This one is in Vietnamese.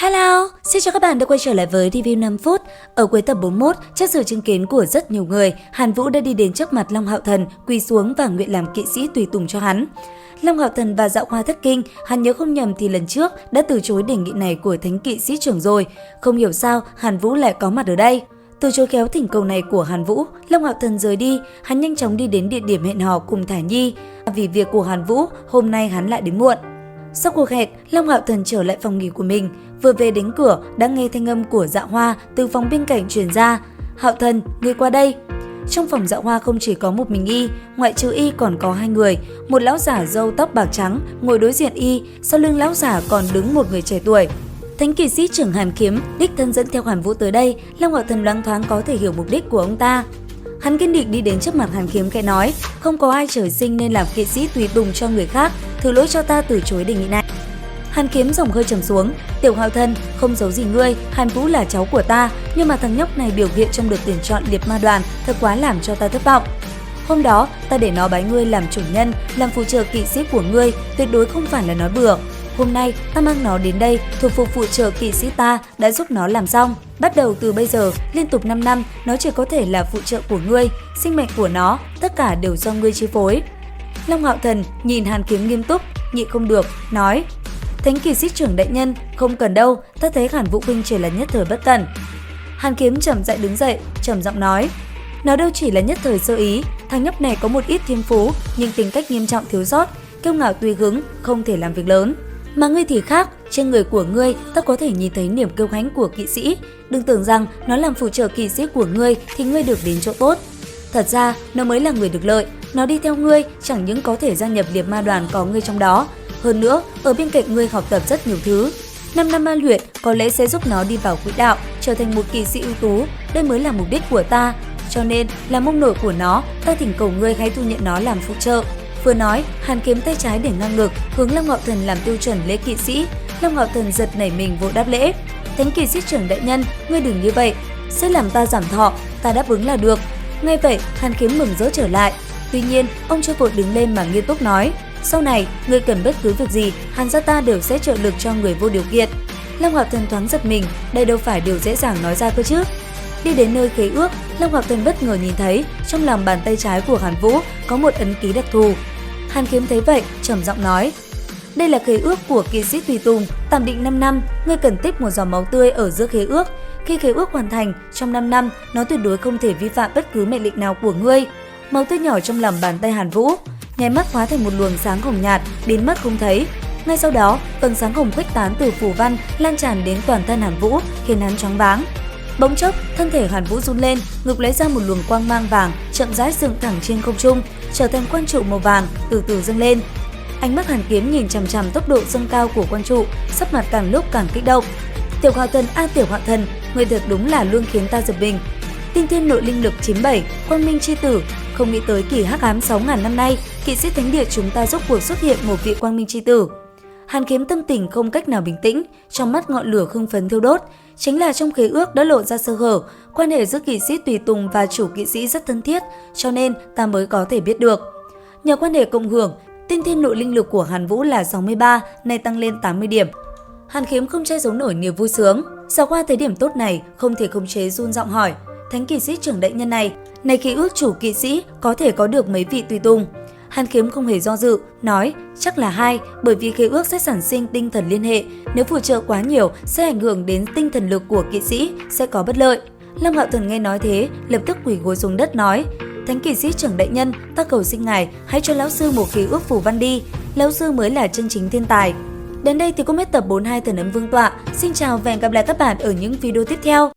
Hello, xin chào các bạn đã quay trở lại với review 5 phút. Ở cuối tập 41, trước sự chứng kiến của rất nhiều người, Hàn Vũ đã đi đến trước mặt Long Hạo Thần, quỳ xuống và nguyện làm kỵ sĩ tùy tùng cho hắn. Long Hạo Thần và Dạo Hoa thất kinh, hắn nhớ không nhầm thì lần trước đã từ chối đề nghị này của thánh kỵ sĩ trưởng rồi. Không hiểu sao Hàn Vũ lại có mặt ở đây. Từ chối khéo thỉnh cầu này của Hàn Vũ, Long Hạo Thần rời đi, hắn nhanh chóng đi đến địa điểm hẹn hò cùng Thả Nhi. Vì việc của Hàn Vũ, hôm nay hắn lại đến muộn. Sau cuộc hẹn, Long Hạo Thần trở lại phòng nghỉ của mình. Vừa về đến cửa, đã nghe thanh âm của Dạo Hoa từ phòng bên cạnh truyền ra. Hạo Thần, ngươi qua đây. Trong phòng Dạo Hoa không chỉ có một mình y, ngoại trừ y còn có hai người. Một lão giả râu tóc bạc trắng ngồi đối diện y, sau lưng lão giả còn đứng một người trẻ tuổi. Thánh kỵ sĩ trưởng Hàn Kiếm đích thân dẫn theo Hàn Vũ tới đây. Long Hạo Thần loáng thoáng có thể hiểu mục đích của ông ta. Hắn kiên định đi đến trước mặt Hàn Kiếm khẽ nói, không có ai trời sinh nên làm kỵ sĩ tùy tùng cho người khác, thứ lỗi cho ta từ chối đề nghị này. Hàn Kiếm giọng hơi trầm xuống, Tiểu Hạo Thần, không giấu gì ngươi, Hàn Vũ là cháu của ta, nhưng mà thằng nhóc này biểu hiện trong đợt tuyển chọn liệt ma đoàn thật quá làm cho ta thất vọng. Hôm đó ta để nó bái ngươi làm chủ nhân, làm phù trợ kỵ sĩ của ngươi, tuyệt đối không phải là nói bừa. Hôm nay ta mang nó đến đây, thuộc phục phụ trợ kỵ sĩ ta đã giúp nó làm xong. Bắt đầu từ bây giờ, liên tục 5 năm, nó chỉ có thể là phụ trợ của ngươi, sinh mệnh của nó, tất cả đều do ngươi chi phối. Long Hạo Thần nhìn Hàn Kiếm nghiêm túc, nhịn không được, nói: Thánh kỵ sĩ trưởng đại nhân, không cần đâu, ta thấy Hàn Vũ huynh chỉ là nhất thời bất cẩn. Hàn Kiếm chậm rãi đứng dậy, trầm giọng nói: Nó đâu chỉ là nhất thời sơ ý, thằng nhóc này có một ít thiên phú, nhưng tính cách nghiêm trọng thiếu sót, kiêu ngạo tùy hứng, không thể làm việc lớn. Mà ngươi thì khác, trên người của ngươi ta có thể nhìn thấy niềm kiêu hãnh của kỵ sĩ. Đừng tưởng rằng nó làm phụ trợ kỵ sĩ của ngươi thì ngươi được đến chỗ tốt. Thật ra nó mới là người được lợi, nó đi theo ngươi chẳng những có thể gia nhập liệt ma đoàn có ngươi trong đó. Hơn nữa, ở bên cạnh ngươi học tập rất nhiều thứ. 5 năm ma luyện có lẽ sẽ giúp nó đi vào quỹ đạo, trở thành một kỵ sĩ ưu tú, đây mới là mục đích của ta. Cho nên, là mông nội của nó, ta thỉnh cầu ngươi hãy thu nhận nó làm phụ trợ. Vừa nói, Hàn Kiếm tay trái để ngang ngực, hướng Long Hạo Thần làm tiêu chuẩn lễ kỵ sĩ. Long Hạo Thần giật nảy mình vội đáp lễ. Thánh kỵ sĩ trưởng đại nhân, ngươi đừng như vậy, sẽ làm ta giảm thọ, ta đáp ứng là được. Ngay vậy, Hàn Kiếm mừng rỡ trở lại. Tuy nhiên, ông chưa vội đứng lên mà nghiêm túc nói: Sau này, ngươi cần bất cứ việc gì, Hàn gia ta đều sẽ trợ lực cho người vô điều kiện. Long Hạo Thần thoáng giật mình, đây đâu phải điều dễ dàng nói ra cơ chứ. Đi đến nơi khế ước, Long Hạo Thần bất ngờ nhìn thấy trong lòng bàn tay trái của Hàn Vũ có một ấn ký đặc thù. Hàn Kiếm thấy vậy, trầm giọng nói: Đây là khế ước của kỵ sĩ tùy tùng, tạm định 5 năm, ngươi cần tích một giọt máu tươi ở giữa khế ước. Khi khế ước hoàn thành, trong 5 năm, nó tuyệt đối không thể vi phạm bất cứ mệnh lệnh nào của ngươi. Máu tươi nhỏ trong lòng bàn tay Hàn Vũ nháy mắt hóa thành một luồng sáng hồng nhạt, biến mất không thấy. Ngay sau đó, vầng sáng hồng khuếch tán từ phù văn lan tràn đến toàn thân Hàn Vũ, khiến hắn choáng váng. Bỗng chốc, thân thể Hàn Vũ run lên, ngực lấy ra một luồng quang mang vàng, chậm rãi dựng thẳng trên không trung, trở thành quang trụ màu vàng, từ từ dâng lên. Ánh mắt Hàn Kiếm nhìn chằm chằm tốc độ dâng cao của quang trụ, sắc mặt càng lúc càng kích động. Tiểu Hạo Thần, Tiểu Hạo Thần, người thật đúng là luôn khiến ta giật mình. Tiên thiên nội linh lực 97, quang minh chi tử, không nghĩ tới kỳ hắc ám 6.000 năm nay, kỵ sĩ thánh địa chúng ta rốt cuộc xuất hiện một vị quang minh chi tử. Hàn Kiếm tâm tình không cách nào bình tĩnh, trong mắt ngọn lửa hưng phấn thiêu đốt. Chính là trong khế ước đã lộ ra sơ hở, quan hệ giữa kỵ sĩ tùy tùng và chủ kỵ sĩ rất thân thiết, cho nên ta mới có thể biết được. Nhờ quan hệ cộng hưởng, tiên thiên nội linh lực của Hàn Vũ là 63, nay tăng lên 80 điểm. Hàn Kiếm không che giấu nổi niềm vui sướng. Dạo qua thấy điểm tốt này, không thể khống chế run giọng hỏi: Thánh kỵ sĩ trưởng đại nhân này khế ước chủ kỵ sĩ có thể có được mấy vị tùy tùng? Hàn Kiếm không hề do dự, nói: Chắc là 2, bởi vì khế ước sẽ sản sinh tinh thần liên hệ, nếu phụ trợ quá nhiều sẽ ảnh hưởng đến tinh thần lực của kỵ sĩ, sẽ có bất lợi. Long Hạo Thần nghe nói thế, lập tức quỳ gối xuống đất nói: Thánh kỵ sĩ trưởng đại nhân, ta cầu xin ngài hãy cho lão sư một khế ước phù văn đi, lão sư mới là chân chính thiên tài. Đến đây thì cũng hết tập 42 Thần Ấm Vương Tọa. Xin chào và hẹn gặp lại các bạn ở những video tiếp theo.